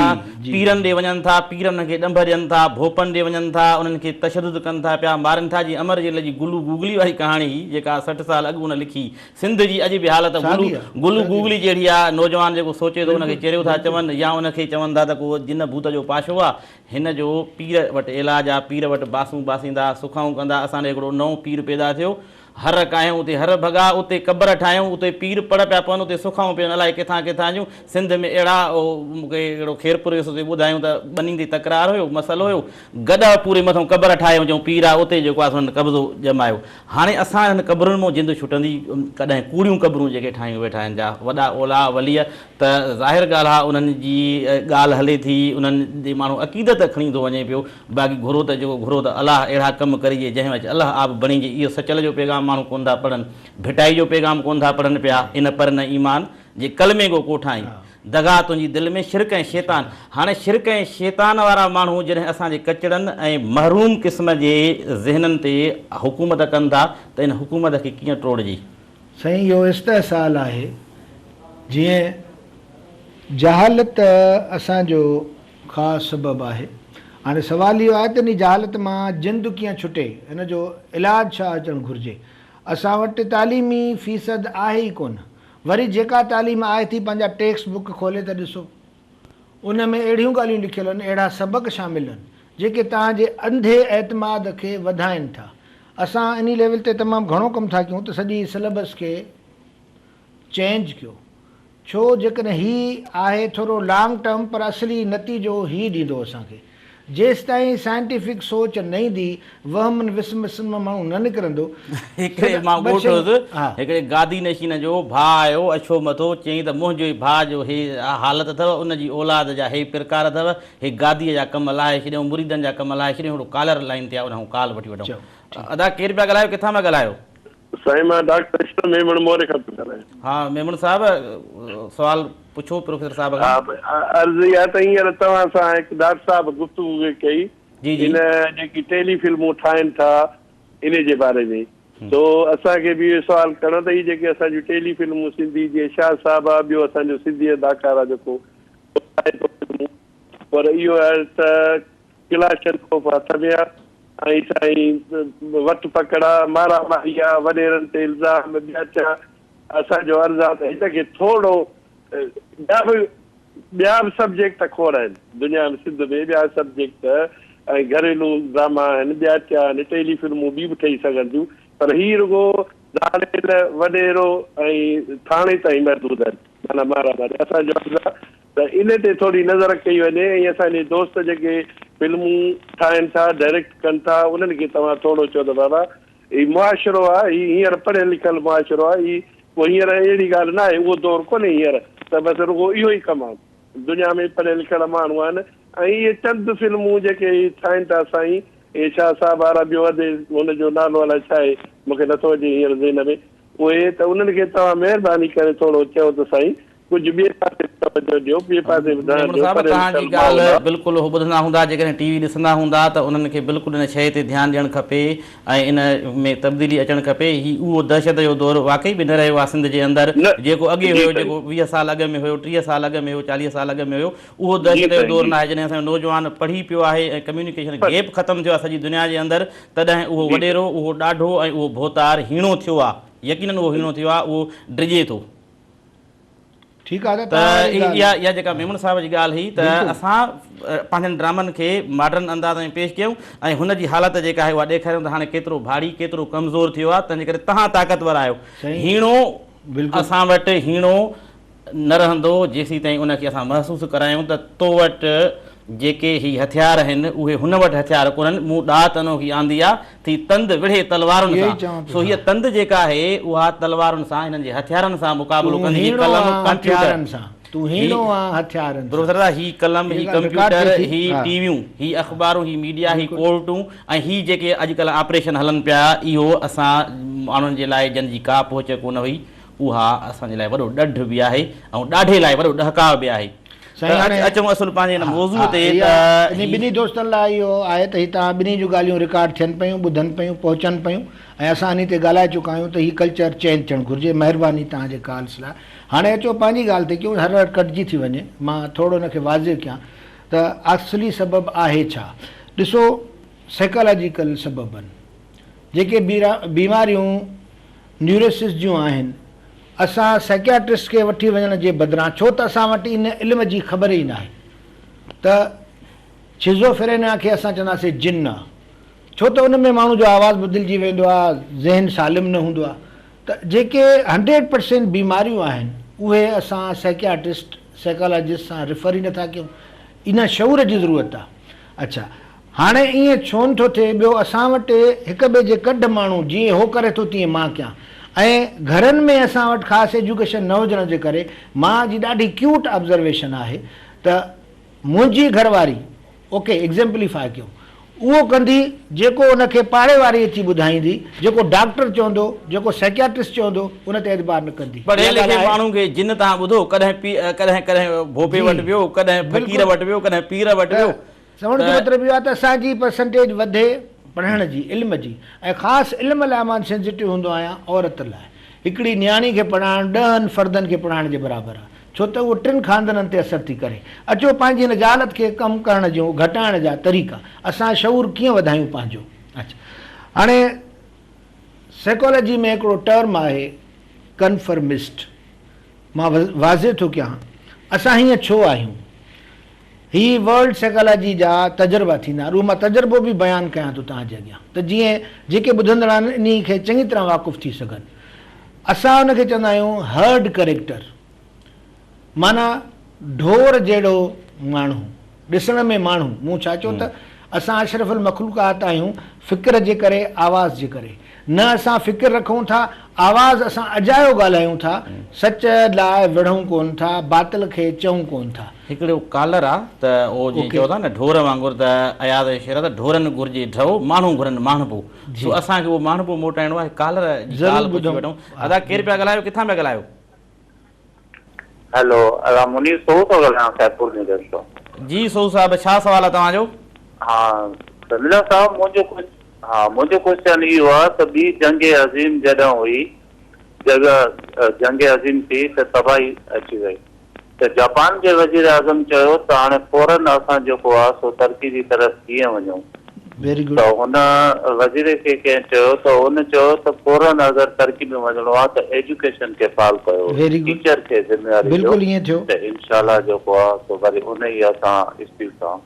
पीरनि ॾे वञनि था, पीर उन्हनि खे ॾंभ ॾियनि था, भोपनि ॾे वञनि था, उन्हनि खे तशदुद कनि था पिया, मारनि था। जीअं अमर जेल जी गुलू गूगली वारी कहाणी ही, जेका 60 साल अॻु उन लिखी, सिंध जी अॼु बि हालत गुलू गूगली जहिड़ी आहे। नौजवान जेको सोचे थो उनखे चरियो था चवनि, या उनखे चवनि था त को जिन भूत जो पाशो आहे। हिन जो पीर वटि इलाज आहे, पीर वटि बासूं बासींदा, सुखाऊं कंदा। असांजो हिकिड़ो नओं पीर पैदा थियो, हर कायूं उते हर भॻा, उते क़बर ठाहियूं, उते पीर पड़ पिया पवनि, उते सुखाऊं पिया अलाए किथां किथां जूं। सिंध में अहिड़ा मूंखे हिकिड़ो खेरपुर वियुसि, उते ॿुधायूं त ॿनी ते तकरार हुयो, मसइलो हुयो, गॾु पूरे मथां क़बर ठाहियूं, चऊं पीर आहे उते जेको आहे हुननि कब्ज़ो ॼमायो। हाणे असां हिन क़बरुनि मां जिंद छुटंदी कॾहिं कूड़ियूं क़बरूं जेके ठाहियूं वेठा आहिनि जा वॾा ओला वलीअ, त ज़ाहिर ॻाल्हि आहे उन्हनि जी ॻाल्हि हले थी, उन्हनि जी माण्हू अक़ीदत खणी थो वञे पियो। बाक़ी घुरो त जेको घुरो त अलाह अहिड़ा कमु करिजे जंहिं में अलाह आप बणिजे। इहो सचल जो पैगाम माण्हू कोन था पढ़नि, भिटाई जो पैगाम कोन था पढ़नि पिया। इन पर न ईमान जे कलमे को कोठाई, दगा तुंहिंजी दिलि में शिरक ऐं शैतान। हाणे शिरक ऐं शैतान वारा माण्हू जॾहिं असांजे कचड़नि ऐं महरूम क़िस्म जे ज़हननि ते हुकूमत कनि था, त इन हुकूमत खे कीअं टोड़िजे? साईं, इहो इस्तेहसाल आहे। जीअं जहालत असांजो ख़ासि सबबु आहे। हाणे सुवालु इहो आहे त इन हालति मां जिंद कीअं छुटे, हिन जो इलाजु छा अचणु घुरिजे। असां वटि तालीमी फ़ीसद आहे ई कोन। वरी जेका तालीम आहे थी पंहिंजा टेक्स्ट बुक खोले त ॾिसो, उन में अहिड़ियूं ॻाल्हियूं लिखियलु आहिनि, अहिड़ा सबक़ शामिल आहिनि जेके तव्हांजे अंधे एतमाद खे वधाइनि था। असां इन लेवल ते तमामु घणो कमु था कयूं त सॼी सिलेबस खे चेंज कयो। छो जेकॾहिं हीउ आहे थोरो लॉन्ग टर्म, पर असली नतीजो हीउ ॾींदो असांखे। जेसि ताईं साइंटिफिक सोच न ईंदी, वहमन विस्मसन मां माण्हू न निकिरंदो। हिकिड़े मां ॻोठो हिकिड़े गादी नशीन जो भाउ आयो अछो मथो, चयईं त मुंहिंजो ई भाउ जो हे हालत अथव, उनजी औलाद जा हे प्रकार अथव, हे गादीअ जा कम लाहे छॾियऊं, मुरीदनि जा कम लाहे छॾियऊं, हिकिड़ो कॉलर लाइन ते आहे, उन काल वठी वठूं। अदा केरु पिया ॻाल्हायो, किथां पिया ॻाल्हायो? साईं मां डॉक्टर इस्लाम मेमण मोरे खां पियो ॻाल्हायां। हा मेमण साहिबु सवाल पुछो प्रोफेसर साहिब खां। अर्ज़ु इहा त हींअर तव्हां सां हिकु डॉक्टर साहिबु गुफ़्तगू कई इन जेकी टेली फिल्मूं ठाहिनि था इन जे बारे में, तो असांखे बि इहो सवाल करणो त हीअ जेके असांजूं टेली फिल्मूं सिंधी जीअं शाह साहिबु आहे, ॿियो असांजो सिंधी अदाकार आहे जेको, पर इहो आहे त किला शरकोफ हथ में आहे ऐं साईं वटि पकड़ा मारा मारी आहे, वॾेरनि ते इल्ज़ाम ॿिया छा। असांजो अर्ज़ु आहे त हिनखे थोरो ॿिया बि सब्जेक्ट खोड़ आहिनि दुनिया में, सिंध में ॿिया सब्जेक्ट ऐं घरेलू ड्रामा आहिनि, ॿिया छा आहिनि, टेली फिल्मूं ॿी बि ठही सघनि थियूं, पर हीउ रुॻो दाड़ेल वॾेरो ऐं थाणे ताईं महदूद आहिनि, माना मारा मारी। असांजो अर्ज़ु आहे त इन ते थोरी नज़र कई वञे ऐं असांजे दोस्त जेके फिल्मूं ठाहिनि था, डायरेक्ट कनि था, उन्हनि खे तव्हां थोरो चओ त बाबा हीउ मुआशिरो आहे, हीउ हींअर पढ़ियलु लिखियलु मुआशिरो आहे, हीउ पोइ हींअर अहिड़ी ॻाल्हि न आहे, उहो दौरु कोन्हे हींअर त बसि रुॻो इहो ई कमु आहे। दुनिया में पढ़ियल लिखियल माण्हू आहिनि ऐं इहे चंद फिल्मूं जेके ठाहिनि था साईं, इहे शाह साहिबु वारा, ॿियो वधे हुनजो नालो अलाए छा आहे, मूंखे नथो अचे हींअर ज़हन में, उहे त उन्हनि खे तव्हां महिरबानी करे थोरो चओ त साईं कुझु ॿिए पासे तवजो ॾियो, ॿिए पासे तव्हांजी ॻाल्हि बिल्कुलु ॿुधंदा हूंदा, जेकॾहिं टीवी ॾिसंदा हूंदा त उन्हनि खे बिल्कुलु हिन शइ ते ध्यानु ॾियणु खपे ऐं इन में तब्दीली अचणु खपे। हीउ उहो दहशत जो दौरु वाक़ई बि न रहियो आहे सिंध जे अंदरि, जेको अॻे हुयो, जेको 20 साल अॻु में हुयो, 30 साल अॻु में हुयो, 40 साल अॻु में हुयो, उहो दहशत जो दौरु न आहे। जॾहिं असांजो नौजवान पढ़ी पियो आहे ऐं कम्युनिकेशन गैप ख़तमु थियो आहे सॼी दुनिया जे अंदरि, तॾहिं उहो वॾेरो, उहो ॾाढो ऐं उहो भोतार हीणो थियो आहे, यकीनन उहो हीणो थियो आहे, उहो डिॼे थो। ठीकु आहे त इहा जेका मेमण साहिब जी ॻाल्हि हुई त असां पंहिंजनि ड्रामनि खे मॉडर्न अंदाज़ में पेश कयूं ऐं हुनजी हालति जेका आहे उहा ॾेखारियूं त हाणे केतिरो भारी, केतिरो कमज़ोर थियो आहे। तंहिंजे करे तव्हां ताक़तवर आहियो, हीणो असां वटि हीणो न रहंदो जेसीं ताईं उनखे असां महसूसु करायूं त तो वटि जेके ही हथियार आहिनि उहे हुन वटि हथियार कोन्हनि। मूं ॾात अनोखी आंदी आहे थी तंद विढ़े तलवारुनि सां, सो हीअ तंद जेका आहे उहा तलवारुनि सां, हिननि जे हथियारनि सां मुक़ाबिलो कंदी। ही कलम, कंप्यूटर, ही कलम, ही कंप्यूटर, ही टीवियूं, ही अख़बारूं, ही मीडिया, ही कोर्टूं ऐं ही जेके अॼुकल्ह ऑपरेशन हलनि पिया, इहो असां माण्हुनि जे लाइ जन जी का पहुच कोन हुई, उहा असांजे लाइ वॾो ॾढ बि आहे ऐं ॾाढे लाइ वॾो ॾहकाव बि आहे। अचूं असुल पंहिंजे मौज़ूअ ते, ॿिन्ही दोस्तनि लाइ इहो आहे त हीअ तव्हां ॿिन्ही जूं ॻाल्हियूं रिकॉर्ड थियनि पियूं, ॿुधनि पियूं, पहुचनि पियूं ऐं असां इन ते ॻाल्हाए चुका आहियूं त हीअ कल्चर चेंज थियणु घुरिजे। महिरबानी तव्हांजे कॉल्स लाइ। हाणे अचो पंहिंजी ॻाल्हि ते कयूं, हर हर कटिजी थी वञे, मां थोरो हिनखे वाज़े कयां त असली सबबु आहे छा। ॾिसो, साइकोलॉजिकल सबबु आहिनि जेके बीमारियूं न्यूरोसिस जूं आहिनि, असां साइकियाट्रिस्ट खे वठी वञण जे बदिरां, छो त असां वटि इन इल्म जी ख़बर ई न आहे त शिज़ोफ्रेनिया खे असां चवंदासीं जिन आहे, छो त उन में माण्हू जो आवाज़ु बदिलजी वेंदो आहे, ज़हन सालिम न हूंदो आहे। त जेके 100% बीमारियूं आहिनि उहे असां साइकियाट्रिस्ट, साइकोलॉजिस्ट सां रिफर ई नथा कयूं। इन शऊर जी ज़रूरत आहे। अच्छा, हाणे ईअं छो नथो थिए? ॿियो, असां वटि हिक ॿिए जे कढ माण्हू जीअं हो करे थो तीअं मां कयां, ऐं घरनि में असां वटि ख़ासि एजुकेशन न हुजण जे करे मां जी ॾाढी क्यूट ऑब्ज़र्वेशन आहे त मुंहिंजी घरवारी, ओके एग्ज़ेम्पलीफाई कयूं, उहो कंदी जेको उनखे पाड़े वारी अची ॿुधाईंदी, जेको डॉक्टर चवंदो, जेको साइकियाट्रिस्ट चवंदो, उन ते एतबार न कंदी। पढ़ियल लिखियल माण्हू खे जिन तव्हां ॿुधो, कॾहिं भोपे वटि वियो, कॾहिं फ़क़ीर वटि वियो, कॾहिं पीर वटि वियो। चवण जो मतिलबु इहो आहे त असांजी परसेंटेज वधे पढ़ण जी, इल्म जी, ऐं ख़ासि इल्म लाइ मां सेंसिटिव हूंदो आहियां। औरत लाइ हिकिड़ी न्याणी खे पढ़ाइणु 10 फर्दनि खे पढ़ाइण जे बराबरि आहे, छो त उहो टिनि खानदाननि ते असरु थी करे। अचो पंहिंजी हिन ज़ालत खे कमु करण जूं घटाइण जा तरीक़ा, असां शऊर कीअं वधायूं पंहिंजो। अच्छा, हाणे साइकोलॉजी में हिकिड़ो टर्म आहे कन्फर्मिस्ट। मां वाज़े थो कयां, असां हीअं छो आहियूं। ही वर्ल्ड साइकोलॉजी जा तजुर्बा थींदा, उहो मां तजुर्बो बि बयानु कयां थो तव्हांजे अॻियां, त जीअं जेके ॿुधंदड़ आहिनि इन खे चङी तरह वाक़ुफ़ु थी सघनि। असां हुनखे चवंदा आहियूं हर्ड कैरेक्टर, माना ढोर जहिड़ो माण्हू, ॾिसण में माण्हू। मूं छा चयो त असां अशरफुल मखलूक़ात आहियूं फ़िक्र जे करे, आवाज़ जे करे। न असां फ़िक्र रखूं था, आवाज़ असां अजायो ॻाल्हायूं था, सच लाइ विढ़ूं कोन था, बातिल खे चऊं कोन था। हिकिड़ो कॉलर आहे त उहो जीअं चओ था न ढोर वांगुरु, त अयाज़ शेर त ढोरनि घुरिजे ढो, माण्हू घुरनि माण्हू। सो असांखे उहो माण्हू मोटाइणो आहे। कॉलर वठूं। अदा केरु पिया ॻाल्हायो, किथां पिया ॻाल्हायो? हेलो, मुनीर सोहू थो ॻाल्हायां सैदपुर नगर सां। जी सोहू साहिब, छा सवाल आहे तव्हांजो? हा समीला साहब, मुंहिंजो क्वेश्चन इहो आहे त ॿी जंग अज़ीम जॾहिं हुई, जंग अज़ीम थी त तबाही अची वई, त जापान जे वज़ीर आज़म चयो त हाणे फौरन असां जेको आहे सो तरक़ी जी तरफ़ कीअं वञूं। त हुन वज़ीर खे कंहिं चयो त हुन चयो त फौरन अगरि तरक़ी में वञिणो आहे त एजुकेशन खे फाल कयो, टीचर खे ज़िम्मेवारी ॾियो, त इनशाला जेको आहे सो वरी उन ई असां स्पीड सां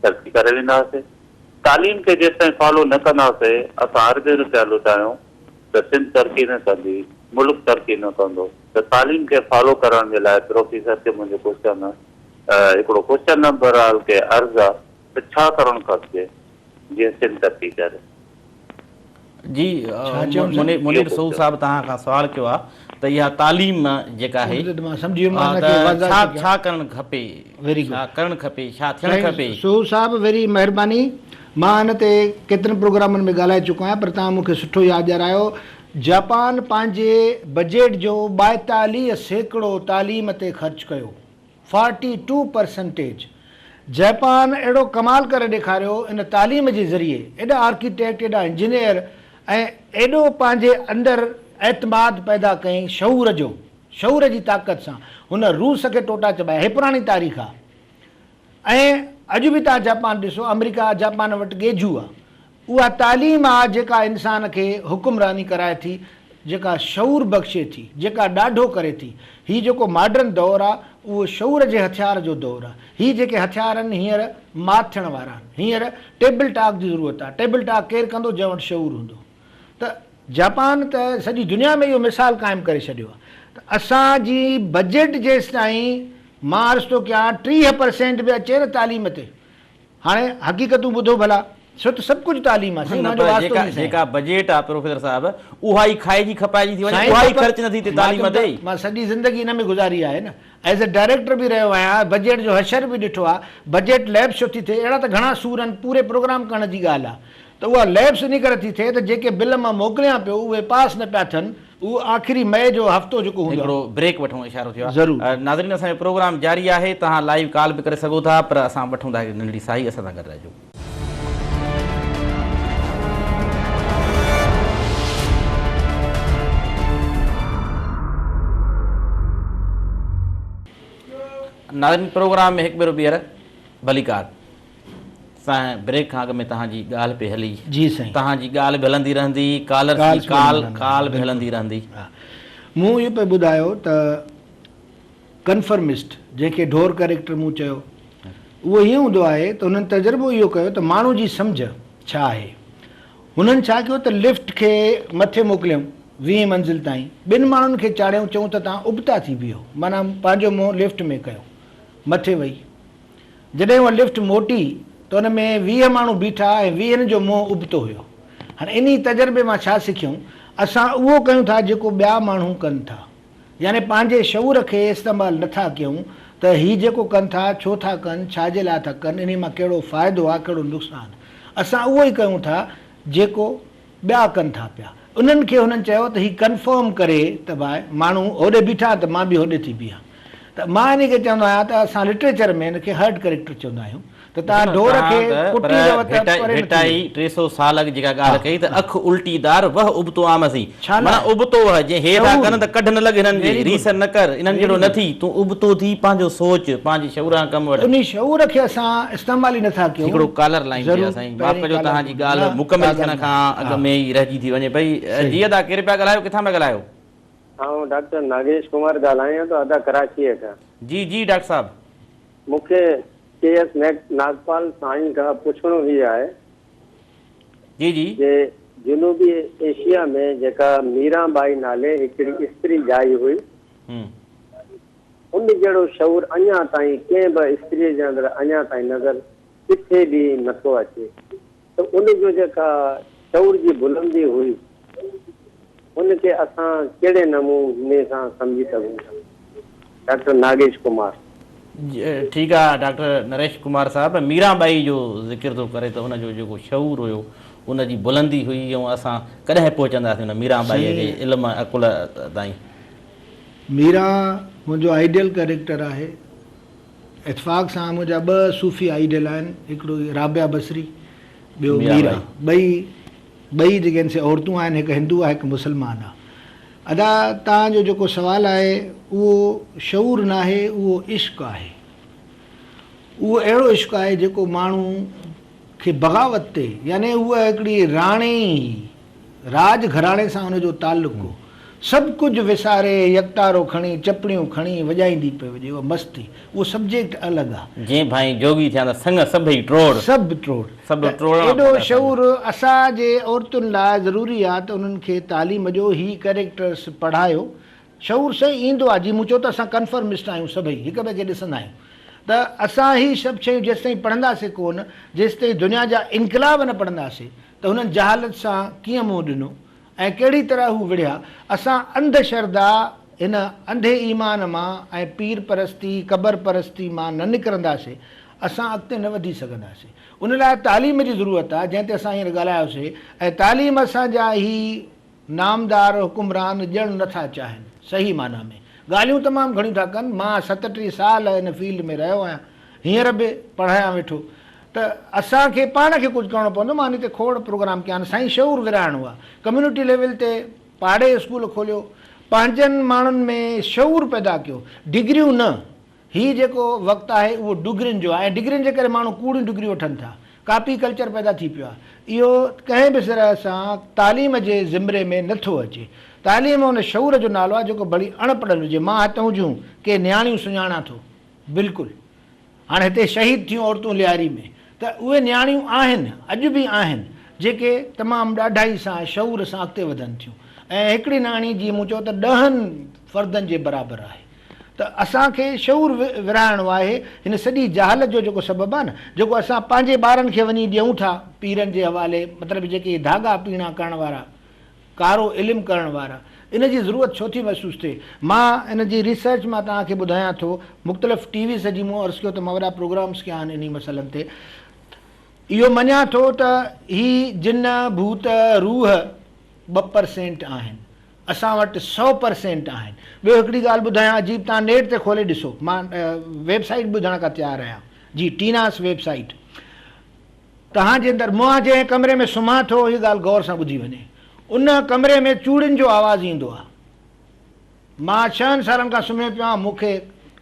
तरक़ी करे वेंदासीं। तालीम खे जेसि ताईं फॉलो न कंदासीं, असां अरबे रुपया लुटायूं त सिंध तरक़ी न कंदी, मुल्क तरक़ी न कंदो। त तालीम खे फॉलो करण जे लाइ प्रोफेसर खे मुंहिंजो क्वेश्चन, हिकिड़ो क्वेश्चन नंबर के अर्ज़ु आहे त छा करणु खपिजे जीअं सिंध तरक़ी करे। जी मुनीर सोहू साहिब, तव्हां खां सवाल कयो आहे त इहा तालीम जेका आहे छा करणु खपे, छा करणु खपे, छा थियणु खपे। सोहू साहिब, वेरी महिरबानी। मां हिन ते केतिरनि प्रोग्रामनि में ॻाल्हाए चुको आहियां, पर तव्हां मूंखे सुठो यादि ॾियारायो। जापान पंहिंजे बजट जो 42% तालीम ते ख़र्च कयो, 42%। जापान अहिड़ो कमाल करे ॾेखारियो इन तालीम जे ज़रिए, एॾा आर्किटेक्ट, एॾा इंजीनियर, ऐं एॾो पंहिंजे अंदरि एतमाद पैदा कयईं शऊर जो, शऊर जी ताक़त सां। हुन रूस खे टोटा चॿाया, हे पुराणी तारीख़ आहे। ऐं अॼु बि तव्हां जापान ॾिसो, अमेरिका जापान वटि गेझू आहे। उहा तालीम आहे जेका इंसान खे हुकुमरानी कराए थी, जेका शऊर बख़्शे थी, जेका ॾाढो करे थी। हीउ जेको मॉडर्न दौरु आहे उहो शऊर जे हथियार जो दौरु आहे। हीअ जेके हथियार आहिनि हींअर मात थियण वारा आहिनि। हींअर टेबल टॉक जी ज़रूरत आहे। टेबल टॉक केरु कंदो? जंहिं वटि शऊर हूंदो। त जापान त सॼी दुनिया में इहो मिसाल क़ाइमु करे छॾियो आहे। त असांजी बजट जेसि ताईं, मां अर्ज़ु थो कयां, 30% बि अचे न तालीम ते। हाणे हक़ीक़तूं ॿुधो भला, छो त सभु कुझु तालीम आहे। जेका बजट आहे प्रोफेसर साहिब, उहा ई खाइजी खपाइजी थी वञे, उहा ई ख़र्च नथी थिए तालीम ते। मां सॼी ज़िंदगी हिन में गुज़ारी आहे न, एज़ अ डायरेक्टर बि रहियो आहियां, बजट जो हशर बि ॾिठो आहे। बजट लैब्स छो थी थिए? अहिड़ा त घणा सूर आहिनि, पूरे प्रोग्राम करण जी ॻाल्हि आहे। त उहा लैब्स इन करे थी थिए त जेके बिल मां मोकिलियां पियो उहे पास न पिया थियनि। उहो आख़िरी मई जो हफ़्तो जेको हूंदो, हिकिड़ो ब्रेक वठूं, इशारो थियो आहे। ज़रूरु। नाज़रीन, असांजो प्रोग्राम जारी आहे, तव्हां लाइव कॉल बि करे सघो था, पर असां वठूं था हिकिड़ी नंढड़ी साई, असां सां गॾु रहिजो। नाज़रीन, प्रोग्राम में हिकु भेरो ॿीहर भलीकार। असां ब्रेक खां अॻु में तव्हांजी ॻाल्हि पे हली। जी साईं, तव्हांजी ॻाल्हि बि हलंदी रहंदी, कॉल बि हलंदी रहंदी। मूं इहो पियो ॿुधायो त कन्फर्मिस्ट, जंहिंखे ढोर कैरेक्टर मूं चयो, उहो हीअं हूंदो आहे त हुननि तजुर्बो इहो कयो त माण्हू जी सम्झ छा आहे। हुननि छा कयो त लिफ्ट खे मथे मोकिलियऊं 20 मंज़िल ताईं, ॿिनि माण्हुनि खे चाढ़ियऊं, चऊं त तव्हां उबता थी बीहो, माना पंहिंजो मुंहुं लिफ्ट में कयो, मथे वेही। जॾहिं उहा लिफ्ट मोटी त हुन में 20 माण्हू बीठा ऐं 20 जो मुंहुं उबतो हुयो। हाणे इन तजुर्बे मां छा सिखियूं? असां उहो कयूं था जेको ॿिया माण्हू कनि था, यानी पंहिंजे शऊर खे इस्तेमालु नथा कयूं त हीउ जेको कनि था छो था कनि, छाजे लाइ था कनि, इन मां कहिड़ो फ़ाइदो आहे, कहिड़ो नुक़सानु। असां उहो ई कयूं था जेको ॿिया कनि था पिया। उन्हनि खे हुननि चयो त हीउ कंफर्म करे त भाई माण्हू होॾे बीठा त मां बि होॾे थी बीहां। त मां इन खे चवंदो आहियां त असां लिटरेचर में हिन खे हर्ड कैरेक्टर चवंदा आहियूं। त तव्हां ढोर खे कुटींदव त परे न भेटाई 300 साल अॻु जेका ॻाल्हि कई त अखि उल्टीदार वह उबतो आमसी छा माना उबतो वह जे हे था कनि त कढ न लॻ हिननि जी Very good. रीस न कर इन्हनि जहिड़ो न थी तूं उबतो थी पंहिंजो सोच पंहिंजी शऊरा कमु वठ उन शऊर खे असां इस्तेमालु ई नथा कयूं हिकिड़ो कॉलर लाइन ज़रूरु, साईं पहिरीं माफ़ कजो कॉलर तव्हांजी लाइन। ॻाल्हि न, मुकमिल का थियण ॻाल्हि खां अॻु में ई रहिजी थी वञे पई जीअं तव्हां केरु पिया ॻाल्हायो किथां पिया ॻाल्हायो हाँ डॉक्टर नागेश कुमार ॻाल्हायां थो अदा कराची खां जी जी डॉक्टर साहब मूंखे के.एस. नागपाल साईं खां पुछणो ही आहे जी जी जे जनूबी एशिया में जेका मीराबाई नाले हिकिड़ी स्त्री ॼाई हुई हम्म, उन जहिड़ो शऊर अञा ताईं कंहिं बि स्त्रीअ जे अंदरि अञा ताईं नज़र किथे बि नथो अचे त उन जो जेका शऊर जी बुलंदी हुई उनखे असां कहिड़े नमूने सां सम्झी सघूं था डॉक्टर नागेश कुमार ठीकु आहे डॉक्टर नरेश कुमार साहब मीराबाई जो ज़िक्र थो करे त हुनजो जेको शऊर हुयो उनजी बुलंदी हुई ऐं असां कॾहिं पहुचंदासीं हुन मीराबाईअ जे इल्म अकुल ताईं मीरा मुंहिंजो आइडियल कैरेक्टर आहे इतफ़ाक़ सां मुंहिंजा 2 सूफ़ी आइडियल आहिनि हिकिड़ो राबिया बसरी ॿियो मीरा ॿई जेके आहिनि से औरतूं आहिनि हिकु हिंदू आहे हिकु मुस्लमान आहे अदा तव्हांजो जेको सुवालु आहे उहो शऊर न आहे उहो इश्क़ आहे उहो अहिड़ो इश्क़ आहे जेको माण्हू खे बग़ावत ते यानी उहा हिकिड़ी राणे राज घराणे सां हुनजो तालुक़ु हो सभु कुझु विसारे यकतारो खणी चपड़ियूं खणी वॼाईंदी पई वञे उहा मस्ती उहो सब्जेक्ट अलॻि आहे जीअं भाई जोगी थिया त संग सभई ट्रोड़ सभु ट्रोड़ सभु ट्रोड़ एॾो शऊर असांजे औरतुनि लाइ ज़रूरी आहे त उन्हनि खे तालीम जो ई कैरेक्टर्स पढ़ायो शऊर सही ईंदो आहे जीअं मूं चयो त असां कन्फर्मिस्ट आहियूं सभई हिक ॿिए खे ॾिसंदा आहियूं त असां ही सभु शयूं जेसिताईं पढ़ंदासीं कोन जेसिताईं दुनिया जा इनकलाब न पढ़ंदासीं त हुननि जहालत सां कीअं मुंहुं ॾिनो ऐं कहिड़ी तरह हू विढ़िया असां अंधश्रद्धा हिन अंधे ईमान मां ऐं पीर परस्ती क़बर परस्ती मां न निकिरंदासीं असां अॻिते न वधी सघंदासीं उन लाइ तालीम जी ज़रूरत आहे जंहिं ते असां हींअर ॻाल्हायोसीं ऐं तालीम असांजा ही नामदार हुकुमरान ॼण नथा चाहिनि सही माना में ॻाल्हियूं तमामु घणियूं था कनि मां 37 साल हिन फील्ड में रहियो आहियां हींअर बि पढ़ायां वेठो त असांखे पाण खे कुझु करिणो पवंदो मां हिते खोड़ प्रोग्राम कया आहिनि साईं शऊर विराइणो आहे कम्यूनिटी लेवल ते पाड़े स्कूल खोलियो पंहिंजनि माण्हुनि में शऊर पैदा कयो डिग्रियूं न हीउ जेको वक़्तु आहे उहो डिग्रियुनि जो आहे ऐं डिग्रियुनि जे करे माण्हू कूड़ियूं डिग्रियूं वठनि था कापी कल्चर पैदा थी पियो आहे इहो कंहिं बि तरह सां तालीम जे ज़िमरे में नथो अचे तालीम हुन शऊर जो नालो आहे जेको भली अणपढ़ियलु हुजे मां हितां जूं के न्याणियूं सुञाणा थो बिल्कुलु हाणे हिते शहीद थियूं औरतूं लियारी में त उहे न्याणियूं आहिनि अॼु बि आहिनि जेके तमामु ॾाढा ई सां शऊर सां अॻिते वधनि थियूं ऐं हिकिड़ी न्याणी जीअं मूं चयो त 10 फ़र्दनि जे बराबरि आहे त असांखे शऊर विराइणो आहे हिन सॼी जहालत जो जेको सबबु आहे न जेको असां पंहिंजे ॿारनि खे वञी ॾियूं था पीरनि जे हवाले मतिलबु जेके धागा पीणा करण वारा कारो इल्मु करण वारा इन जी ज़रूरत छो थी महसूसु थिए मां इन जी रिसर्च मां तव्हांखे ॿुधायां थो मुख़्तलिफ़ टीवी सॼी मूं अर्ज़ु कयो त मां वॾा प्रोग्राम्स कया आहिनि इन मसइलनि ते इहो मञा थो त ही जिन भूत रूह 2% आहिनि असां वटि 100% आहिनि ॿियो हिकिड़ी ॻाल्हि ॿुधायां अजीब तव्हां नेट ते खोले ॾिसो मां वेबसाइट ॿुधण खां तयारु आहियां जी टीनास वेबसाइट तव्हांजे अंदरि मां जंहिं कमरे में सुम्हां थो हीअ ॻाल्हि गौर सां ॿुधी वञे उन कमरे में चूड़ियुनि जो आवाज़ु ईंदो आहे मां 6 सालनि खां सुम्हियो पियो आहियां मूंखे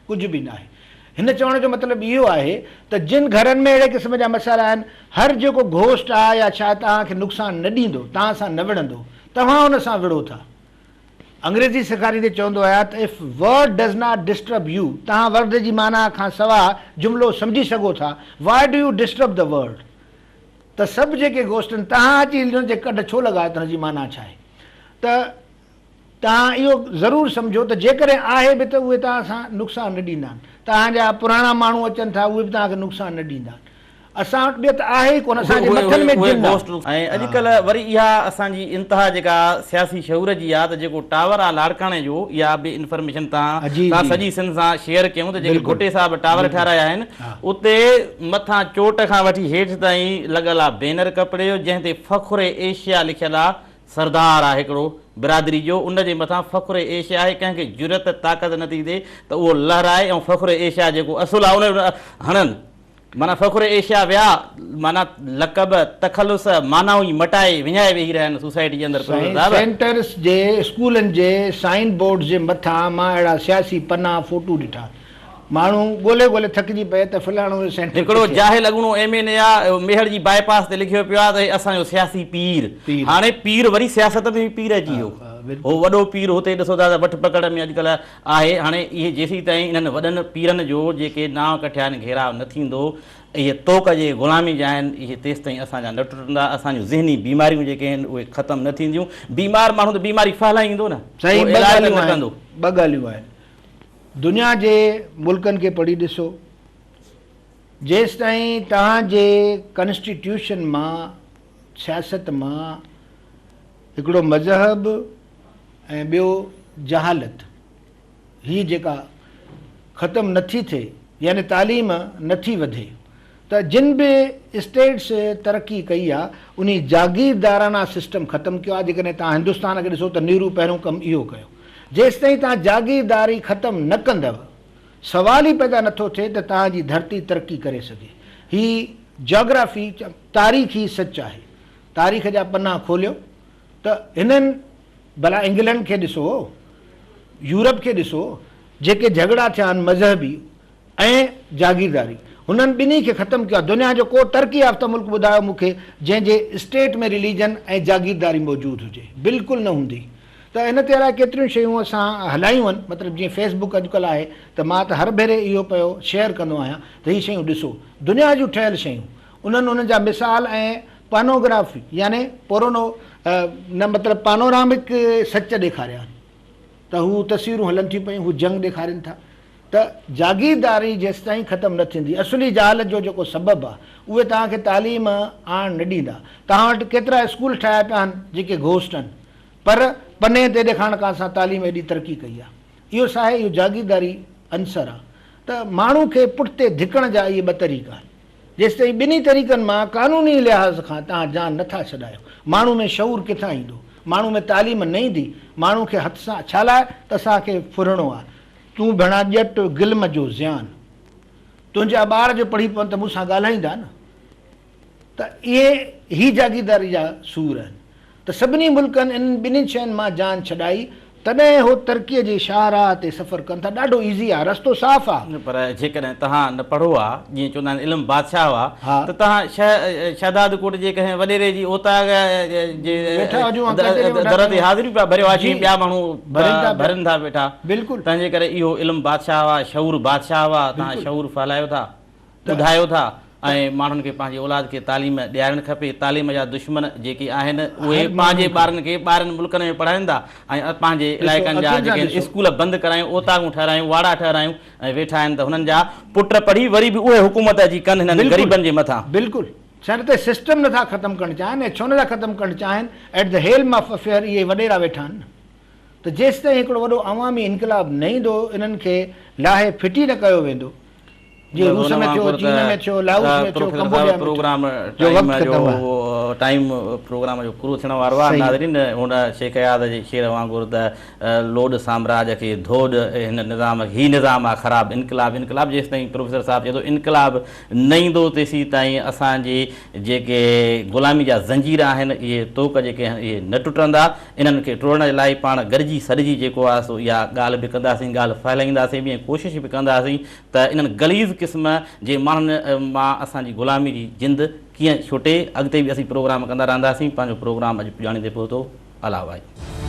कुझु बि न आहे हिन चवण जो मतिलबु इहो आहे त जिन घरनि में अहिड़े क़िस्म जा मसाइला आहिनि हर जेको घोस्ट आहे या छा तव्हांखे नुक़सानु न ॾींदो तव्हां सां न विढ़ंदो तव्हां हुन सां विढ़ो था अंग्रेज़ी सेखारींदे चवंदो आहे त if word does not disturb U तव्हां वर्ड जी माना खां सवाइ जुमिलो सम्झी सघो था why do U disturb the word त सभु जेके गोश्त आहिनि तव्हां अची हुनजे कढ छो लॻायो त हुनजी माना छा आहे त तव्हां इहो ज़रूरु सम्झो त जेकॾहिं आहे बि त उहे तव्हां सां नुक़सानु न ॾींदा आहिनि तव्हांजा पुराणा माण्हू अचनि था उहे बि तव्हांखे नुक़सानु न ॾींदा आहिनि असां वटि ॿियो त आहे ई कोन असांजे मथनि में जिन आहे। ऐं अॼुकल्ह वरी इहा असांजी इंतिहा जेका सियासी शऊर जी आहे त जेको टावर आहे लाड़काणे जो इहा बि इंफॉर्मेशन तव्हां सॼी सिंध सां शेयर कयूं त जेके घुटे साहिब टावर ठाराया आहिनि उते मथां चोट खां वठी हेठि ताईं लॻल आहे बैनर कपिड़े जो जंहिं ते फ़ख़ुर एशिया लिखियलु आहे सरदार आहे हिकिड़ो बिरादरी जो उनजे मथां फ़ख़ुर एशिया आहे कंहिंखे जुरत ताक़त नथी थिए त उहो लहराए ऐं फ़ख़ुर एशिया जेको असुलु आहे उन हणनि माना फ़ख़ुर एशिया विया माना लक़ब तखलुस मानाऊं ई मटाए विञाए वेही रहिया आहिनि सोसाइटी जे अंदरि सेंटर्स जे स्कूलनि जे साइन बोर्ड जे मथां मां अहिड़ा सियासी पना फोटू ॾिठा माण्हू ॻोल्हे ॻोल्हे थकिजी पए त फलाणो सेंटर हिकिड़ो जाहिल अॻूणो MNA आहे मेहर जी बाईपास ते लिखियो पियो आहे त हे असांजो सियासी पीर हाणे पीर वरी सियासत में बि पीर अची वियो हो वॾो पीर हुते ॾिसो था त वठ पकड़ में अॼुकल्ह आहे हाणे इहे जेसीं ताईं इन्हनि वॾनि पीरनि जो जेके नाव कठिया आहिनि घेराव न थींदो इहे तोक जे ग़ुलामी जा आहिनि इहे तेसि ताईं असांजा न टुटंदा असांजूं ज़हनी बीमारियूं जेके आहिनि उहे ख़तमु न थींदियूं बीमार माण्हू त बीमारी फहिलाईंदो न सही इलाज न कंदो ॿ ॻाल्हियूं आहिनि दुनिया जे मुल्कनि खे पढ़ी ॾिसो जेसि ताईं तव्हांजे कॉन्स्टिट्यूशन मां सियासत मां हिकिड़ो मज़हब ऐं ॿियो जहालत ही जेका ख़तमु नथी थिए यानी तालीम नथी वधे त जिन बि स्टेट्स तरक़ी कई आहे उन जागीरदाराना सिस्टम ख़तमु कयो आहे जेकॾहिं तव्हां हिंदुस्तान खे ॾिसो त नेहरू पहिरियों कमु इहो कयो जेसि ताईं तव्हां जागीरदारी ख़तमु न कंदव सवाल ई पैदा नथो थिए त तव्हांजी धरती तरक़ी करे सघे ही जोग्राफी तारीख़ी सच आहे तारीख़ जा पना खोलियो त हिननि भला इंग्लैंड खे ॾिसो यूरोप खे ॾिसो जेके झगड़ा थिया आहिनि मज़हबी ऐं जागीरदारी हुननि ॿिन्ही खे ख़तमु कयो आहे दुनिया जो को तरक़ी याफ़्ता मुल्क ॿुधायो मूंखे जंहिंजे स्टेट में रिलीजन ऐं जागीरदारी मौजूदु हुजे बिल्कुलु न हूंदी त इन ते अलाए केतिरियूं शयूं असां हलायूं आहिनि मतिलबु जीअं फेसबुक अॼुकल्ह आहे त मां त हर भेरे इहो पियो शेयर कंदो आहियां त हीअ शयूं ॾिसो दुनिया जूं ठहियल शयूं उन्हनि उन्हनि जा मिसाल ऐं पानोग्राफी यानी पोरोनो न मतिलबु पानोरामिक सच ॾेखारिया आहिनि त हू तस्वीरूं हलनि थियूं पियूं हू जंग ॾेखारनि था त जागीरदारी जेसि ताईं ख़तमु न थींदी असली जहालत जो जेको सबबु आहे उहे तव्हांखे तालीम आण न ॾींदा तव्हां वटि केतिरा स्कूल ठाहिया पिया आहिनि जेके घोस्ट आहिनि पर पने ते ॾेखारण खां असां तालीम एॾी तरक़ी कई आहे इहो छा आहे इहो जागीरदारी अंसर आहे त माण्हू खे पुठिते धिकण जा इहे ॿ तरीक़ा आहिनि जेसि ताईं ॿिन्ही तरीक़नि मां कानूनी लिहाज़ खां तव्हां जान नथा छॾायो माण्हू में शऊर किथां ईंदो माण्हू में तालीम न ईंदी माण्हू खे हथ सां छा लाइ त असांखे फुरणो आहे तूं भेणा ॼट गिल्म जो ज़ियान तुंहिंजा ॿार जो पढ़ी पवनि त मूंसां ॻाल्हाईंदा न त इहे जागीरदारी जा सूर आहिनि त सभिनी मुल्कनि इन्हनि ॿिन्ही शयुनि मां जान छॾाई तॾहिं हो तरक़ीअ जे शाहराह ते सफ़र कनि था ॾाढो ईज़ी आहे रस्तो साफ़ आहे पर जेकॾहिं तव्हां न पढ़ो आहे जीअं चवंदा आहिनि इल्मु बादशाह आहे त तव्हां शहदाद कोट जे कंहिं वॾेरे जी ओताग जे दर ते हाज़िरी पिया भरियो आहे ॿिया माण्हू भरनि था वेठा बिल्कुलु तंहिंजे करे इहो इल्मु बादशाह आहे शऊर बादशाह आहे तव्हां शऊर फहिलायो था ॿुधायो था ऐं माण्हुनि खे पंहिंजी औलाद खे तालीम ॾियारणु खपे तालीम जा दुश्मन जेके आहिनि उहे पंहिंजे ॿारनि खे ॿाहिरनि मुल्कनि में पढ़ाईंदा ऐं पंहिंजे इलाइक़नि जा जेके स्कूल बंदि करायूं ओतागूं ठारायूं वाड़ा ठारायूं ऐं वेठा आहिनि त हुननि जा पुट पढ़ी वरी बि उहे हुकूमत अची कनि हिननि ग़रीबनि जे मथां बिल्कुलु छा त सिस्टम नथा ख़तमु करणु चाहिनि ऐं छो नथा ख़तमु करणु चाहिनि at the helm of affair इहे वॾेरा वेठा आहिनि त जेसि ताईं हिकिड़ो वॾो अवामी इनकलाब न ईंदो इन्हनि खे लाहे फिटी न कयो वेंदो जीअं रूस में थियो चीन में थियो लाहौस में थियो कंबोडिया में प्रोग्राम टाइम प्रोग्राम जो पूरो थियण वारो आहे नाज़रीन हुन शेख याद जे शेर वांगुरु त लोड साम्राज खे धोड हिन निज़ाम ही निज़ाम आहे ख़राबु इनकलाब इनकलाब जेसि ताईं प्रोफेसर साहिबु चए थो इनकलाब न ईंदो तेसीं ताईं असांजे जेके ग़ुलामी जा ज़ंजीर आहिनि इहे तोक जेके आहिनि इहे न टुटंदा इन्हनि खे टोड़ण जे लाइ पाण गॾिजी सॾिजी जेको आहे सो इहा ॻाल्हि बि कंदासीं ॻाल्हि फहिलाईंदासीं बि ऐं कोशिशि बि कंदासीं त इन्हनि गलीज़ क़िस्म जे माण्हुनि मां असांजी ग़ुलामी जी जिंद कीअं छुटे अॻिते बि असीं प्रोग्राम कंदा रहंदासीं पंहिंजो प्रोग्राम अॼु ॼाणींदे पहुतो अलाह भाई।